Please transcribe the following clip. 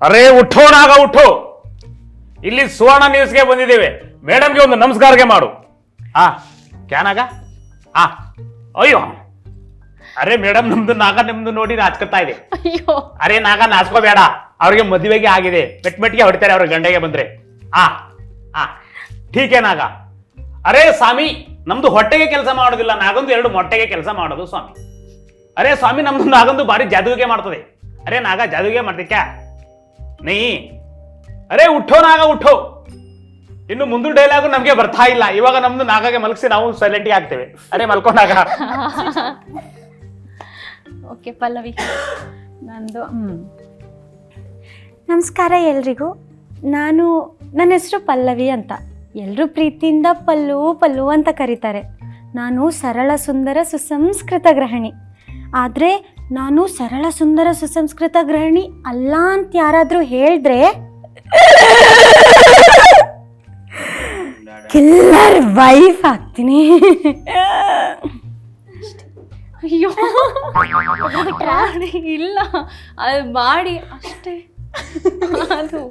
ಅರೇ ಉಠೋ ನಾಗ ಉಠೋ, ಇಲ್ಲಿ ಸುವರ್ಣ ನ್ಯೂಸ್ಗೆ ಬಂದಿದ್ದೇವೆ. ಮೇಡಮ್ಗೆ ಒಂದು ನಮಸ್ಕಾರಕ್ಕೆ ಮಾಡು. ಕ್ಯಾನಾಗ ಅಯ್ಯೋ, ಅರೆ ಮೇಡಮ್ ನಮ್ದು ನಾಗ ನಿಮ್ದು ನೋಡಿ ನಾಚ್ಕೊತಾ ಇದೆ. ಅಯ್ಯೋ ಅರೆ ನಾಗ ನಾಚ್ಕೋಬೇಡ, ಅವ್ರಿಗೆ ಮದುವೆಗೆ ಆಗಿದೆ, ಮೆಟ್ಮೆಟ್ಗೆ ಹೊಡಿತಾರೆ ಅವ್ರ ಗಂಡೆಗೆ ಬಂದ್ರೆ. ಠೀಕೆ ನಾಗ. ಅರೆ ಸ್ವಾಮಿ, ನಮ್ದು ಹೊಟ್ಟೆಗೆ ಕೆಲಸ ಮಾಡೋದಿಲ್ಲ, ನಾಗಂದು 2 ಮೊಟ್ಟೆಗೆ ಕೆಲಸ ಮಾಡೋದು ಸ್ವಾಮಿ. ಅರೆ ಸ್ವಾಮಿ, ನಮ್ದು ನಾಗಂದು ಬಾರಿ ಜಾದುಗೆ ಮಾಡ್ತದೆ. ಅರೆ ನಾಗ ಜಾದುಗೆ ಮಾಡ್ತಿಕ್ಯಾ ನೀ? ಅರೆ ಉಠೋ ನಾಗ ಉಠೋ. ಇನ್ನು ಮುಂದಿನ ಡೈಲಾಗು ನಮ್ಗೆ ಬರ್ತಾ ಇಲ್ಲ. ಇವಾಗ ನಮ್ದು ನಾಗಾಗೆ ಮಲಗಿಸಿ ನಾವು ಸೈಲೆಂಟ್ಗೆ ಆಗ್ತೇವೆ. ಅರೆ ಮಲ್ಕೊಂಡಾಗ. ಓಕೆ ಪಲ್ಲವಿ ನಂದು. ನಮಸ್ಕಾರ ಎಲ್ರಿಗೂ. ನನ್ನ ಹೆಸರು ಪಲ್ಲವಿ ಅಂತ. ಎಲ್ಲರೂ ಪ್ರೀತಿಯಿಂದ ಪಲ್ಲು ಪಲ್ಲು ಅಂತ ಕರೀತಾರೆ. ನಾನು ಸರಳ ಸುಂದರ ಸುಸಂಸ್ಕೃತ ಗೃಹಿಣಿ. ಆದರೆ ನಾನು ಸರಳ ಸುಂದರ ಸುಸಂಸ್ಕೃತ ಗೃಹಿಣಿ ಅಲ್ಲ ಅಂತ ಯಾರಾದರೂ ಹೇಳಿದ್ರೆ ಕಿಲ್ಲರ್ ವೈಫ್ ಆಗ್ತೀನಿ. ಅಯ್ಯೋ ಇಲ್ಲ, ಅದು ಮಾಡಿ ಅಷ್ಟೇ. ಅದು